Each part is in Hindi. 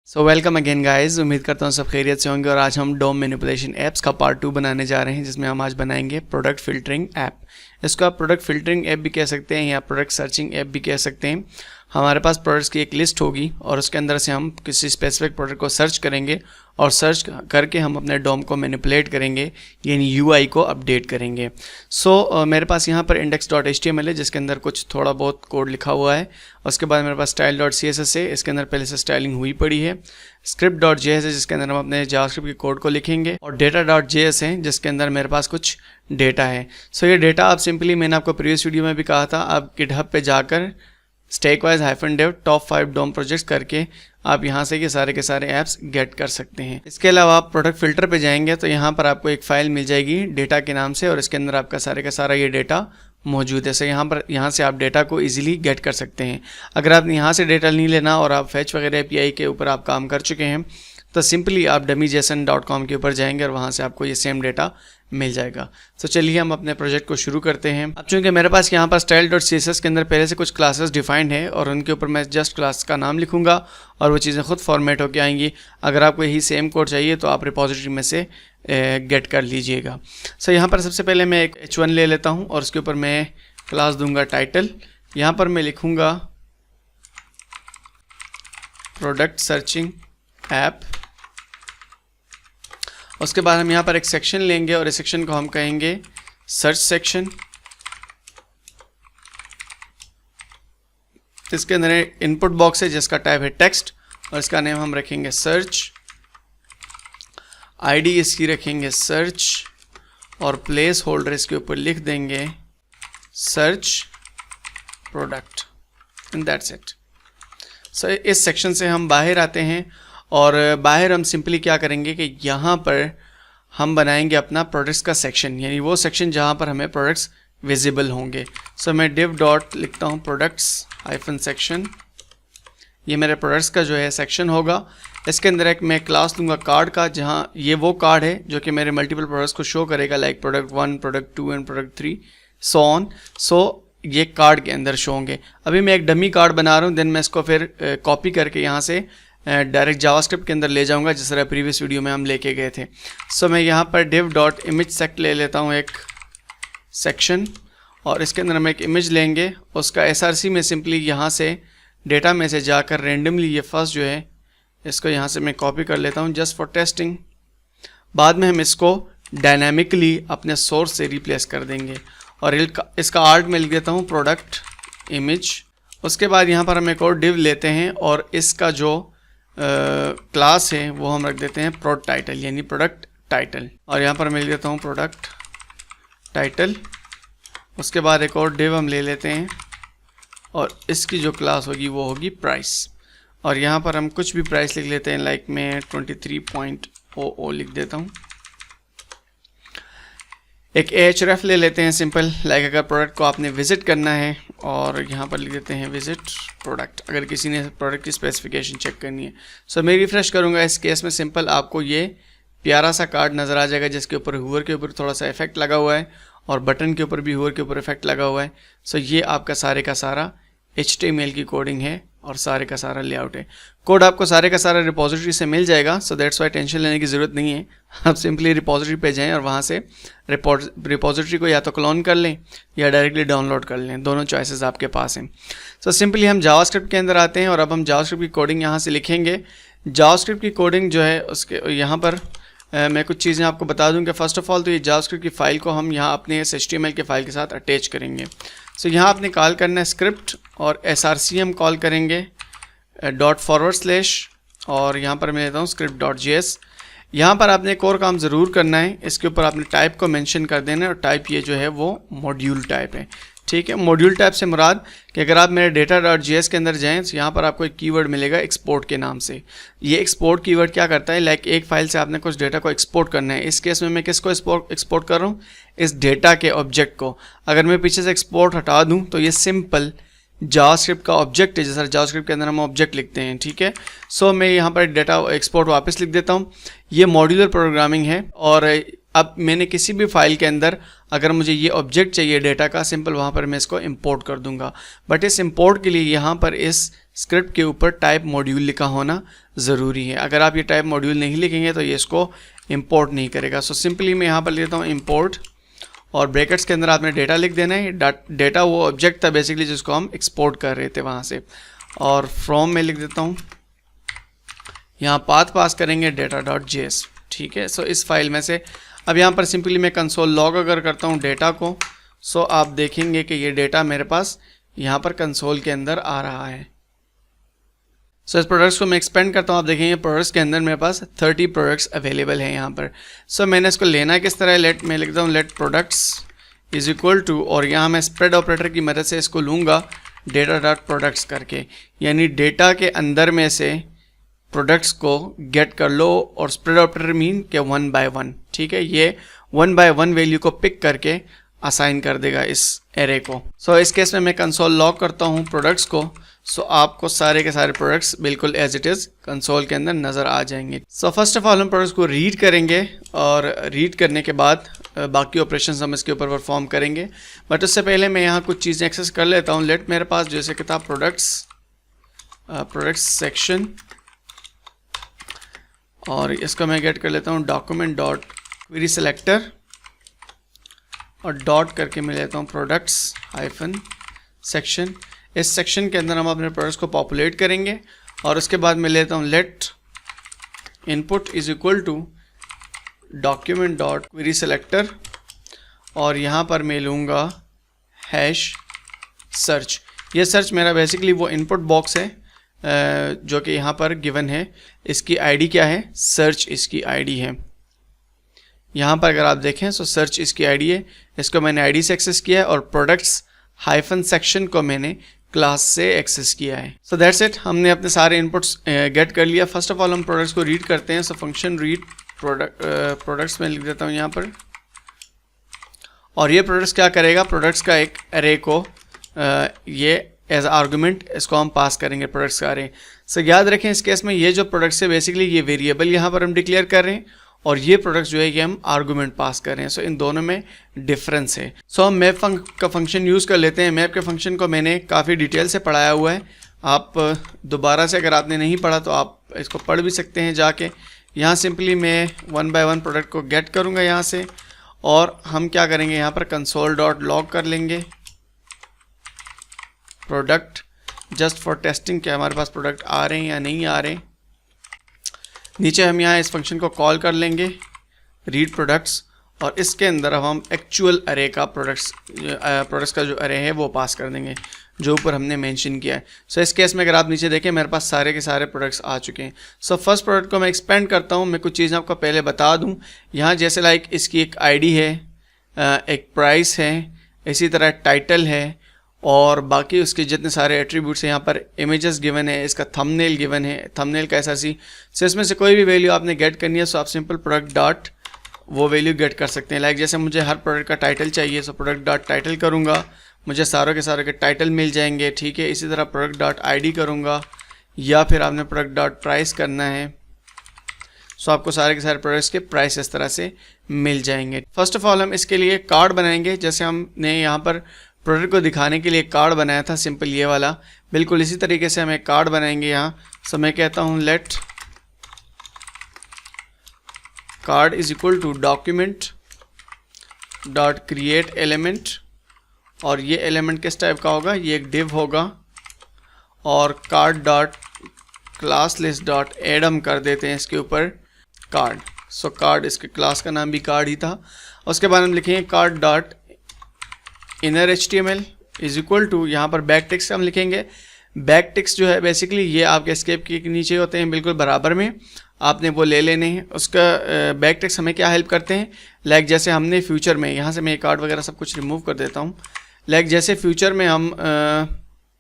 सो वेलकम अगेन गाइस, उम्मीद करता हूँ सब खैरियत से होंगे। और आज हम डोम मैनिपुलेशन ऐप्स का पार्ट 2 बनाने जा रहे हैं, जिसमें हम आज बनाएंगे प्रोडक्ट फिल्टरिंग ऐप। इसको आप प्रोडक्ट फिल्टरिंग ऐप भी कह सकते हैं या प्रोडक्ट सर्चिंग ऐप भी कह सकते हैं। हमारे पास प्रोडक्ट्स की एक लिस्ट होगी और उसके अंदर से हम किसी स्पेसिफिक प्रोडक्ट को सर्च करेंगे और सर्च करके हम अपने डोम को मैनिपुलेट करेंगे, यानी यूआई को अपडेट करेंगे। मेरे पास यहाँ पर index.html है, जिसके अंदर कुछ थोड़ा बहुत कोड लिखा हुआ है। उसके बाद मेरे पास style.css है, इसके अंदर पहले से स्टाइलिंग हुई पड़ी है। script.js है, जिसके अंदर हम अपने जावास्क्रिप्ट के कोड को लिखेंगे। और data.js है, जिसके अंदर मेरे पास कुछ डेटा है। ये डेटा आप सिंपली, मैंने आपको प्रीवियस वीडियो में भी कहा था, आप गिटहब पे जाकर stackWise-dev टॉप 5 डोम प्रोजेक्ट्स करके आप यहाँ से ये सारे के सारे ऐप्स गेट कर सकते हैं। इसके अलावा आप प्रोडक्ट फिल्टर पे जाएंगे तो यहाँ पर आपको एक फ़ाइल मिल जाएगी डेटा के नाम से, और इसके अंदर आपका सारे का सारा ये डेटा मौजूद है। यहाँ से आप डेटा को इजीली गेट कर सकते हैं। अगर आप यहाँ से डेटा नहीं लेना और आप फैच वगैरह API के ऊपर आप काम कर चुके हैं तो सिंपली आप dummyjson.com के ऊपर जाएंगे और वहाँ से आपको ये सेम डेटा मिल जाएगा। तो चलिए हम अपने प्रोजेक्ट को शुरू करते हैं। अब चूँकि मेरे पास यहाँ पर style.css के अंदर पहले से कुछ क्लासेस डिफाइंड है और उनके ऊपर मैं जस्ट क्लास का नाम लिखूँगा और वो चीज़ें खुद फॉर्मेट होकर आएंगी। अगर आपको यही सेम कोड चाहिए तो आप रिपोजिटरी में से गेट कर लीजिएगा। यहाँ पर सबसे पहले मैं एक h1 ले लेता हूँ और उसके ऊपर मैं क्लास दूंगा टाइटल। यहाँ पर मैं लिखूँगा प्रोडक्ट सर्चिंग ऐप। उसके बाद हम यहाँ पर एक सेक्शन लेंगे और इस सेक्शन को हम कहेंगे सर्च सेक्शन। इसके अंदर इनपुट बॉक्स है जिसका टाइप है टेक्स्ट और इसका नेम हम रखेंगे सर्च। आईडी इसकी रखेंगे सर्च और प्लेस होल्डर इसके ऊपर लिख देंगे search product, and that's it. इस सेक्शन से हम बाहर आते हैं और बाहर हम सिंपली क्या करेंगे कि यहाँ पर हम बनाएंगे अपना प्रोडक्ट्स का सेक्शन, यानी वो सेक्शन जहाँ पर हमें प्रोडक्ट्स विजिबल होंगे। मैं div डॉट लिखता हूँ प्रोडक्ट्स हाइफन सेक्शन। ये मेरे प्रोडक्ट्स का जो है सेक्शन होगा। इसके अंदर एक मैं क्लास दूंगा कार्ड का, जहाँ ये वो कार्ड है जो कि मेरे मल्टीपल प्रोडक्ट्स को शो करेगा, like product 1, product 2 and product 3 so on. ये कार्ड के अंदर शो होंगे। अभी मैं एक डमी कार्ड बना रहा हूँ, देन मैं इसको फिर कॉपी करके यहाँ से डायरेक्ट जावास्क्रिप्ट के अंदर ले जाऊंगा, जिस तरह प्रीवियस वीडियो में हम लेके गए थे। मैं यहाँ पर div डॉट इमेज सेक्ट ले लेता हूँ एक सेक्शन, और इसके अंदर हम एक इमेज लेंगे। उसका src में सिंपली यहाँ से डेटा में से जाकर रेंडमली ये फर्स्ट जो है इसको यहाँ से मैं कॉपी कर लेता हूँ जस्ट फॉर टेस्टिंग। बाद में हम इसको डायनामिकली अपने सोर्स से रिप्लेस कर देंगे और इसका आर्ट में लिख देता हूँ प्रोडक्ट इमेज। उसके बाद यहाँ पर हम एक और div लेते हैं और इसका जो क्लास है वो हम रख देते हैं प्रोड टाइटल, यानी प्रोडक्ट टाइटल, और यहाँ पर मैं लिख देता हूँ प्रोडक्ट टाइटल। उसके बाद एक और div हम ले लेते हैं और इसकी जो क्लास होगी वो होगी प्राइस, और यहाँ पर हम कुछ भी प्राइस लिख लेते हैं, लाइक मैं 23.00 लिख देता हूँ। एक href ले लेते हैं सिंपल, लाइक अगर प्रोडक्ट को आपने विजिट करना है, और यहाँ पर लिख देते हैं विजिट प्रोडक्ट, अगर किसी ने प्रोडक्ट की स्पेसिफिकेशन चेक करनी है। मैं रिफ्रेश करूँगा। इस केस में सिंपल आपको ये प्यारा सा कार्ड नज़र आ जाएगा जिसके ऊपर हूवर के ऊपर थोड़ा सा इफेक्ट लगा हुआ है और बटन के ऊपर भी हूवर के ऊपर इफेक्ट लगा हुआ है। ये आपका सारे का सारा HTML की कोडिंग है और सारे का सारा लेआउट है। कोड आपको सारे का सारा रिपोजिटरी से मिल जाएगा, दैट्स वाई टेंशन लेने की ज़रूरत नहीं है। आप सिंपली रिपोजिटरी पे जाएं और वहाँ से रिपोजिटरी को या तो क्लोन कर लें या डायरेक्टली डाउनलोड कर लें, दोनों चॉइसेस आपके पास हैं। सिंपली हम जावास्क्रिप्ट के अंदर आते हैं और अब हम जावास्क्रिप्ट की कोडिंग यहाँ से लिखेंगे। जावास्क्रिप्ट की कोडिंग जो है उसके यहाँ पर मैं कुछ चीज़ें आपको बता दूं कि फ़र्स्ट ऑफ ऑल तो ये जावास्क्रिप्ट की फ़ाइल को हम यहाँ अपने इस HTML के फ़ाइल के साथ अटैच करेंगे। यहाँ आपने कॉल करना है स्क्रिप्ट और src हम कॉल करेंगे ./ और यहाँ पर मैं लेता हूँ script.js। यहाँ पर आपने एक और काम ज़रूर करना है, इसके ऊपर आपने टाइप को मेंशन कर देना है, और टाइप ये जो है वो मॉड्यूल टाइप है। ठीक है, मॉड्यूल टाइप से मुराद कि अगर आप मेरे data.js के अंदर जाएं तो यहाँ पर आपको एक कीवर्ड मिलेगा एक्सपोर्ट के नाम से। ये एक्सपोर्ट कीवर्ड क्या करता है, लाइक एक फाइल से आपने कुछ डेटा को एक्सपोर्ट करना है। इस केस में मैं किसको एक्सपोर्ट कर रहा हूँ, इस डेटा के ऑब्जेक्ट को। अगर मैं पीछे से एक्सपोर्ट हटा दूँ तो ये सिंपल जावास्क्रिप्ट का ऑब्जेक्ट है, जैसा जावास्क्रिप्ट के अंदर हम ऑब्जेक्ट लिखते हैं। ठीक है, मैं यहाँ पर डेटा एक्सपोर्ट वापस लिख देता हूँ। ये मॉड्यूलर प्रोग्रामिंग है और अब मैंने किसी भी फाइल के अंदर अगर मुझे ये ऑब्जेक्ट चाहिए डेटा का, सिंपल वहाँ पर मैं इसको इंपोर्ट कर दूंगा। बट इस इंपोर्ट के लिए यहाँ पर इस स्क्रिप्ट के ऊपर टाइप मॉड्यूल लिखा होना ज़रूरी है। अगर आप ये टाइप मॉड्यूल नहीं लिखेंगे तो ये इसको इंपोर्ट नहीं करेगा। सो सिंपली मैं यहाँ पर लेता हूँ इंपोर्ट, और ब्रैकेट्स के अंदर आपने डेटा लिख देना है। डेटा वो ऑब्जेक्ट था बेसिकली जिसको हम एक्सपोर्ट कर रहे थे वहाँ से, और फ्रॉम में लिख देता हूँ, यहाँ पाथ पास करेंगे data.js, ठीक है। सो इस फाइल में से अब यहाँ पर सिंपली मैं कंसोल लॉग अगर करता हूँ डेटा को, सो आप देखेंगे कि ये डेटा मेरे पास यहाँ पर कंसोल के अंदर आ रहा है। सो इस प्रोडक्ट्स को मैं एक्सपेंड करता हूँ, आप देखेंगे प्रोडक्ट्स के अंदर मेरे पास 30 प्रोडक्ट्स अवेलेबल हैं यहाँ पर। सो मैंने इसको लेना किस तरह है, मैं लिखता हूँ let products is equal to, और यहाँ मैं स्प्रेड ऑपरेटर की मदद से इसको लूँगा data.products करके, यानी डेटा के अंदर में से प्रोडक्ट्स को गेट कर लो, और स्प्रेड ऑपरेटर मीन के 1 by 1, ठीक है। ये 1 by 1 वैल्यू को पिक करके असाइन कर देगा इस एरे को। सो इस केस में मैं कंसोल लॉग करता हूँ प्रोडक्ट्स को, सो आपको सारे के सारे प्रोडक्ट्स बिल्कुल एज इट इज़ कंसोल के अंदर नज़र आ जाएंगे। सो फर्स्ट ऑफ ऑल हम प्रोडक्ट्स को रीड करेंगे, और रीड करने के बाद बाकी ऑपरेशंस हम इसके ऊपर परफॉर्म करेंगे। बट उससे पहले मैं यहाँ कुछ चीज़ें एक्सेस कर लेता हूँ। लेट मेरे पास जैसे कि था प्रोडक्ट्स सेक्शन, और इसको मैं गेट कर लेता हूँ डॉक्यूमेंट डॉट क्वेरी सेलेक्टर, और डॉट करके मैं लेता हूँ प्रोडक्ट्स हाइफन सेक्शन। इस सेक्शन के अंदर हम अपने प्रोडक्ट्स को पॉपुलेट करेंगे, और उसके बाद मैं लेता हूँ let input is equal to document dot query selector, और यहाँ पर मैं लूँगा हैश सर्च। ये सर्च मेरा बेसिकली वो इनपुट बॉक्स है जो कि यहाँ पर गिवन है। इसकी आईडी क्या है, सर्च इसकी आईडी है। यहाँ पर अगर आप देखें तो सर्च इसकी आईडी है, इसको मैंने आईडी से एक्सेस किया है, और प्रोडक्ट्स हाइफन सेक्शन को मैंने क्लास से एक्सेस किया है। सो दैट्स इट, हमने अपने सारे इनपुट्स गेट कर लिया। फर्स्ट ऑफ ऑल हम प्रोडक्ट्स को रीड करते हैं। सो फंक्शन रीड प्रोडक्ट्स में लिख देता हूँ यहाँ पर, और ये प्रोडक्ट्स क्या करेगा, प्रोडक्ट्स का एक अरे को ये एज आर्गूमेंट इसको हम पास करेंगे प्रोडक्ट्स का अरे। सो याद रखें इस केस में ये जो प्रोडक्ट्स है बेसिकली ये वेरिएबल यहाँ पर हम डिक्लेयर कर रहे हैं, और ये प्रोडक्ट्स जो है ये हम आर्गूमेंट पास कर रहे हैं। सो इन दोनों में डिफरेंस है। सो हम मैप का फंक्शन यूज़ कर लेते हैं। मैप के फंक्शन को मैंने काफ़ी डिटेल से पढ़ाया हुआ है, आप दोबारा से अगर आपने नहीं पढ़ा तो आप इसको पढ़ भी सकते हैं जाके। यहाँ सिंपली मैं 1 by 1 प्रोडक्ट को गेट करूँगा यहाँ से, और हम क्या करेंगे यहाँ पर कंसोल डॉट लॉग कर लेंगे प्रोडक्ट, जस्ट फॉर टेस्टिंग कि हमारे पास प्रोडक्ट आ रहे हैं या नहीं आ रहे। नीचे हम यहाँ इस फंक्शन को कॉल कर लेंगे रीड प्रोडक्ट्स, और इसके अंदर अब हम एक्चुअल अरे का प्रोडक्ट्स का जो अरे है वो पास कर देंगे जो ऊपर हमने मेंशन किया है। सो इस केस में अगर आप नीचे देखें मेरे पास सारे के सारे प्रोडक्ट्स आ चुके हैं। सो फर्स्ट प्रोडक्ट को मैं एक्सपेंड करता हूँ। मैं कुछ चीज़ें आपको पहले बता दूँ, यहाँ जैसे लाइक इसकी एक आईडी है, एक प्राइस है, इसी तरह टाइटल है, और बाकी उसके जितने सारे एट्रीब्यूट्स हैं। यहाँ पर इमेजेस गिवन है, इसका थंबनेल गिवन है, थंबनेल का ऐसा सी। सो इसमें से कोई भी वैल्यू आपने गेट करनी है, सो आप सिंपल प्रोडक्ट डॉट वो वैल्यू गेट कर सकते हैं। लाइक जैसे मुझे हर प्रोडक्ट का टाइटल चाहिए, सो प्रोडक्ट डॉट टाइटल करूँगा, मुझे सारों के टाइटल मिल जाएंगे, ठीक है। इसी तरह प्रोडक्ट डॉट आईडी करूँगा, या फिर आपने प्रोडक्ट डॉट प्राइस करना है, सो आपको सारे के सारे प्रोडक्ट्स के प्राइस इस तरह से मिल जाएंगे। फर्स्ट ऑफ ऑल हम इसके लिए कार्ड बनाएंगे। जैसे हमने यहाँ पर प्रोडक्ट को दिखाने के लिए कार्ड बनाया था सिंपल ये वाला, बिल्कुल इसी तरीके से हम एक कार्ड बनाएंगे यहाँ। सो मैं कहता हूँ let card is equal to document dot create element, और ये एलिमेंट किस टाइप का होगा, ये एक डिव होगा, और card dot class list dot add हम कर देते हैं इसके ऊपर कार्ड। सो कार्ड, इसके क्लास का नाम भी कार्ड ही था। उसके बाद हम लिखेंगे card dot inner HTML is equal to, यहाँ पर बैक टेक्स्ट हम लिखेंगे। बैक टेक्स्ट जो है बेसिकली ये आपके एस्केप के नीचे होते हैं बिल्कुल बराबर में, आपने वो ले लेने हैं। उसका बैक टेक्स्ट हमें क्या हेल्प करते हैं, लाइक जैसे हमने फ्यूचर में, यहाँ से मैं कार्ड वगैरह सब कुछ रिमूव कर देता हूँ। लाइक जैसे फ्यूचर में हम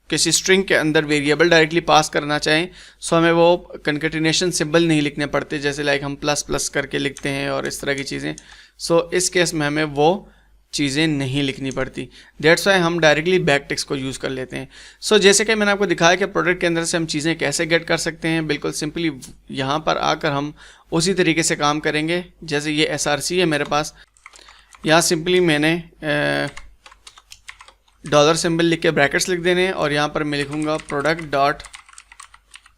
किसी स्ट्रिंग के अंदर वेरिएबल डायरेक्टली पास करना चाहें, सो हमें वो कंकेटिनेशन सिंबल नहीं लिखने पड़ते, जैसे लाइक हम प्लस प्लस करके लिखते हैं और इस तरह की चीज़ें। सो इस केस में हमें वो चीज़ें नहीं लिखनी पड़ती। दैट्स वाई हम डायरेक्टली बैक टेक्स्ट को यूज़ कर लेते हैं। सो जैसे कि मैंने आपको दिखाया कि प्रोडक्ट के अंदर से हम चीज़ें कैसे गेट कर सकते हैं, बिल्कुल सिंपली यहाँ पर आकर हम उसी तरीके से काम करेंगे। जैसे ये SRC है मेरे पास, यहाँ सिंपली मैंने डॉलर सिंबल लिख के ब्रैकेट्स लिख देने हैं और यहाँ पर मैं लिखूँगा प्रोडक्ट डॉट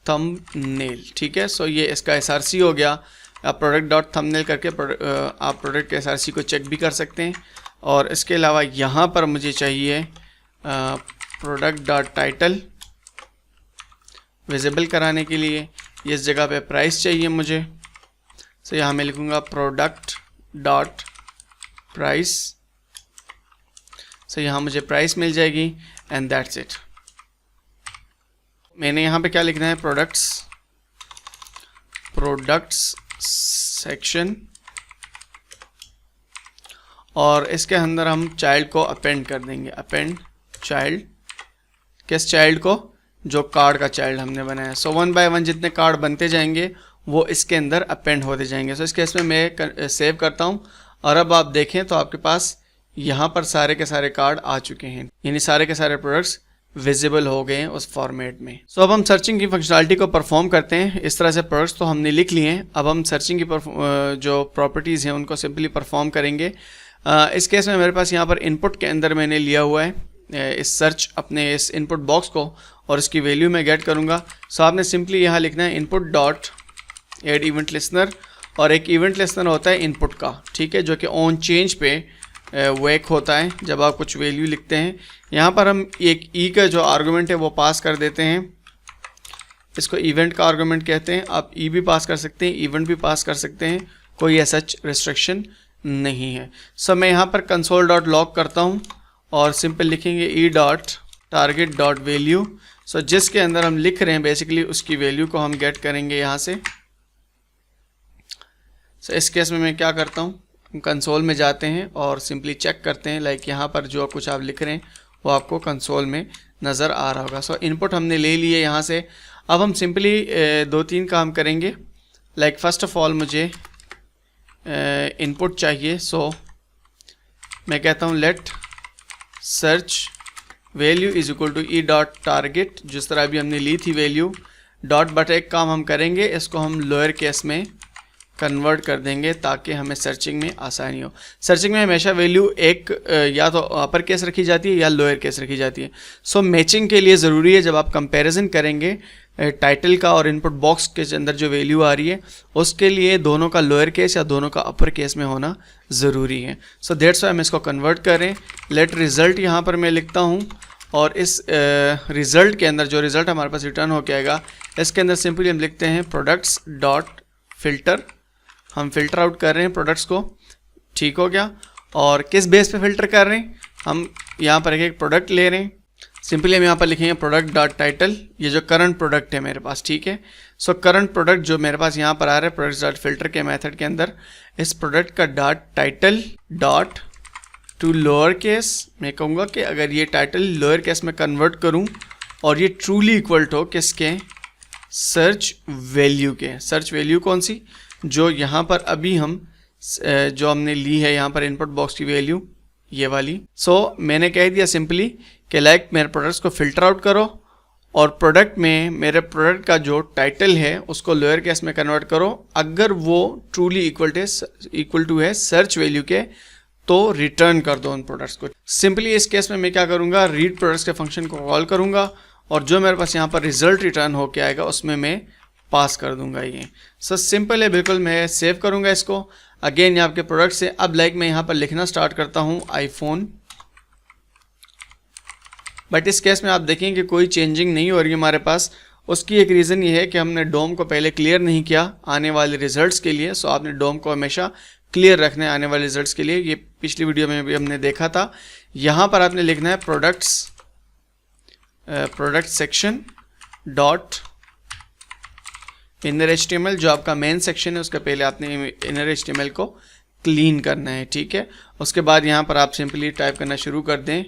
थंबनेल। ठीक है, सो ये इसका SRC हो गया। आप प्रोडक्ट डॉट थंबनेल करके आप प्रोडक्ट के SRC को चेक भी कर सकते हैं। और इसके अलावा यहाँ पर मुझे चाहिए प्रोडक्ट डॉट टाइटल विजिबल कराने के लिए। इस जगह पे प्राइस चाहिए मुझे, सो यहाँ मैं लिखूँगा प्रोडक्ट डॉट प्राइस। सो यहाँ मुझे प्राइस मिल जाएगी एंड दैट्स इट। मैंने यहाँ पे क्या लिखना है, प्रोडक्ट्स सेक्शन, और इसके अंदर हम चाइल्ड को अपेंड कर देंगे। अपेंड चाइल्ड, किस चाइल्ड को, जो कार्ड का चाइल्ड हमने बनाया। सो 1 बाय 1 जितने कार्ड बनते जाएंगे वो इसके अंदर अपेंड होते जाएंगे। सो इस केस में मैं सेव करता हूँ और अब आप देखें तो आपके पास यहाँ पर सारे के सारे कार्ड आ चुके हैं, यानी सारे के सारे प्रोडक्ट्स विजिबल हो गए हैं उस फॉर्मेट में। सो अब हम सर्चिंग की फंक्शनलिटी को परफॉर्म करते हैं। इस तरह से प्रोडक्ट्स तो हमने लिख लिए हैं, अब हम सर्चिंग की जो प्रॉपर्टीज़ हैं उनको सिंपली परफॉर्म करेंगे। इस केस में मेरे पास यहाँ पर इनपुट के अंदर मैंने लिया हुआ है इस सर्च अपने इस इनपुट बॉक्स को और इसकी वैल्यू मैं गेट करूँगा। सो आपने सिंपली यहाँ लिखना है input dot add event listener, और एक इवेंट लिसनर होता है इनपुट का, ठीक है, जो कि ऑन चेंज पे वेक होता है जब आप कुछ वैल्यू लिखते हैं। यहाँ पर हम एक ई का जो आर्गूमेंट है वो पास कर देते हैं, इसको इवेंट का आर्गूमेंट कहते हैं। आप ई भी पास कर सकते हैं, इवेंट भी पास कर सकते हैं, कोई ऐसा रिस्ट्रिक्शन नहीं है। सो मैं यहाँ पर कंसोल डॉट लॉग करता हूँ और सिंपल लिखेंगे e dot target dot value. So जिसके अंदर हम लिख रहे हैं बेसिकली उसकी वैल्यू को हम गेट करेंगे यहाँ से। सो इस केस में मैं क्या करता हूँ, कंसोल में जाते हैं और सिंपली चेक करते हैं, लाइक यहाँ पर जो कुछ आप लिख रहे हैं वो आपको कंसोल में नज़र आ रहा होगा। सो इनपुट हमने ले लिए यहाँ से। अब हम सिंपली 2-3 काम करेंगे। लाइक फर्स्ट ऑफ ऑल मुझे इनपुट चाहिए, सो मैं कहता हूँ let search value is equal to e dot target, जिस तरह अभी हमने ली थी वैल्यू डॉट, बट एक काम हम करेंगे, इसको हम लोअर केस में कन्वर्ट कर देंगे ताकि हमें सर्चिंग में आसानी हो। सर्चिंग में हमेशा वैल्यू एक या तो अपर केस रखी जाती है या लोअर केस रखी जाती है। सो मैचिंग के लिए ज़रूरी है जब आप कंपैरिजन करेंगे टाइटल का और इनपुट बॉक्स के अंदर जो वैल्यू आ रही है उसके लिए दोनों का लोअर केस या दोनों का अपर केस में होना ज़रूरी है। सो दैट्स वाई हम इसको कन्वर्ट करें। लेट रिज़ल्ट यहाँ पर मैं लिखता हूँ और इस रिज़ल्ट के अंदर जो रिज़ल्ट हमारे पास रिटर्न होकर आएगा इसके अंदर सिंपली हम लिखते हैं प्रोडक्ट्स डॉट फिल्टर। हम फ़िल्टर आउट कर रहे हैं प्रोडक्ट्स को, ठीक हो गया। और किस बेस पे फ़िल्टर कर रहे हैं, हम यहाँ पर एक प्रोडक्ट ले रहे हैं। सिंपली हम यहाँ पर लिखेंगे प्रोडक्ट डॉट टाइटल, ये जो करंट प्रोडक्ट है मेरे पास, ठीक है। सो करंट प्रोडक्ट जो मेरे पास यहाँ पर आ रहा है प्रोडक्ट्स डॉट फिल्टर के मेथड के अंदर, इस प्रोडक्ट का dot title dot to lower case, मैं कहूँगा कि अगर ये टाइटल लोअर केस में कन्वर्ट करूँ और ये ट्रूली इक्वल हो किसके, सर्च वैल्यू के। सर्च वैल्यू कौन सी, जो यहाँ पर अभी हम जो हमने ली है यहाँ पर इनपुट बॉक्स की वैल्यू ये वाली। सो मैंने कह दिया सिंपली कि लाइक मेरे प्रोडक्ट्स को फ़िल्टर आउट करो और प्रोडक्ट में मेरे प्रोडक्ट का जो टाइटल है उसको लोअर केस में कन्वर्ट करो। अगर वो ट्रूली इक्वल टू है सर्च वैल्यू के तो रिटर्न कर दो उन प्रोडक्ट्स को। सिंपली इस केस में मैं क्या करूँगा, रीड प्रोडक्ट्स के फंक्शन को कॉल करूँगा और जो मेरे पास यहाँ पर रिजल्ट रिटर्न होके आएगा उसमें मैं पास कर दूंगा ये। सो सिंपल है बिल्कुल। मैं सेव करूंगा इसको। अगेन ये आपके प्रोडक्ट से। अब लाइक मैं यहाँ पर लिखना स्टार्ट करता हूँ आईफोन, बट इस केस में आप देखेंगे कि कोई चेंजिंग नहीं हो रही है हमारे पास। उसकी एक रीज़न ये है कि हमने डोम को पहले क्लियर नहीं किया आने वाले रिजल्ट्स के लिए। सो आपने डोम को हमेशा क्लियर रखना है आने वाले रिजल्ट्स के लिए। ये पिछली वीडियो में भी हमने देखा था। यहाँ पर आपने लिखना है product section dot inner HTML, जो आपका मेन सेक्शन है उसका पहले आपने इनर HTML को क्लीन करना है, ठीक है। उसके बाद यहाँ पर आप सिंपली टाइप करना शुरू कर दें।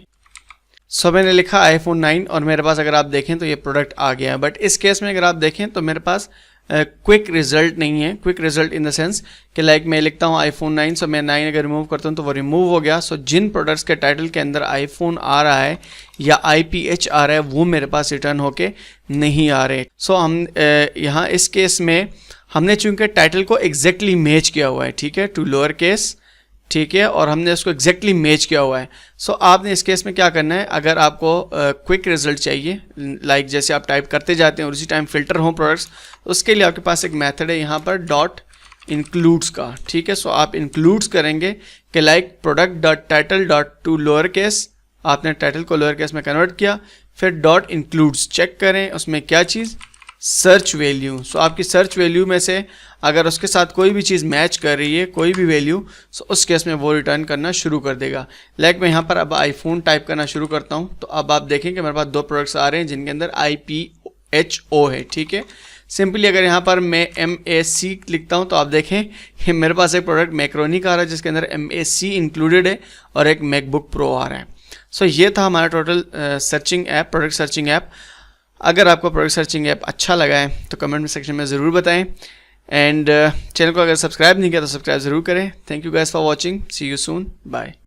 सो मैंने लिखा iPhone 9 और मेरे पास अगर आप देखें तो ये प्रोडक्ट आ गया है। बट इस केस में अगर आप देखें तो मेरे पास क्विक रिजल्ट नहीं है। Quick result in the sense कि लाइक मैं लिखता हूँ iPhone 9, सो मैं 9 अगर रिमूव करता हूँ तो वो रिमूव हो गया। सो जिन प्रोडक्ट्स के टाइटल के अंदर iPhone आ रहा है या IPH आ रहा है वो मेरे पास रिटर्न होके नहीं आ रहे। सो हम यहाँ इस केस में हमने चूंकि टाइटल को एग्जैक्टली मैच किया हुआ है, ठीक है, टू लोअर केस, ठीक है, और हमने उसको एग्जैक्टली मैच किया हुआ है। सो आपने इस केस में क्या करना है, अगर आपको क्विक रिजल्ट चाहिए, लाइक जैसे आप टाइप करते जाते हैं और उसी टाइम फिल्टर हों प्रोडक्ट्स, उसके लिए आपके पास एक मेथड है यहाँ पर डॉट इंक्लूड्स का, ठीक है। सो आप इंक्लूड्स करेंगे कि like product dot title dot to lower case, आपने टाइटल को लोअर केस में कन्वर्ट किया, फिर डॉट इंक्लूड्स चेक करें उसमें क्या चीज़, सर्च वैल्यू। सो आपकी सर्च वैल्यू में से अगर उसके साथ कोई भी चीज़ मैच कर रही है, कोई भी वैल्यू, सो उस केस में वो रिटर्न करना शुरू कर देगा। लाइक मैं यहाँ पर अब iPhone टाइप करना शुरू करता हूँ, तो अब आप देखें कि मेरे पास 2 प्रोडक्ट्स आ रहे हैं जिनके अंदर IPHO है, ठीक है। सिंपली अगर यहाँ पर मैं MAC लिखता हूँ तो आप देखें मेरे पास एक प्रोडक्ट मैक्रोनी का आ रहा है जिसके अंदर MAC इंक्लूडेड है और एक मैकबुक प्रो आ रहा है। सो ये था हमारा total searching app, product searching app. अगर आपको प्रोडक्ट सर्चिंग ऐप अच्छा लगा है तो कमेंट सेक्शन में ज़रूर बताएं, एंड चैनल को अगर सब्सक्राइब नहीं किया तो सब्सक्राइब ज़रूर करें। Thank you guys for watching, see you soon, bye.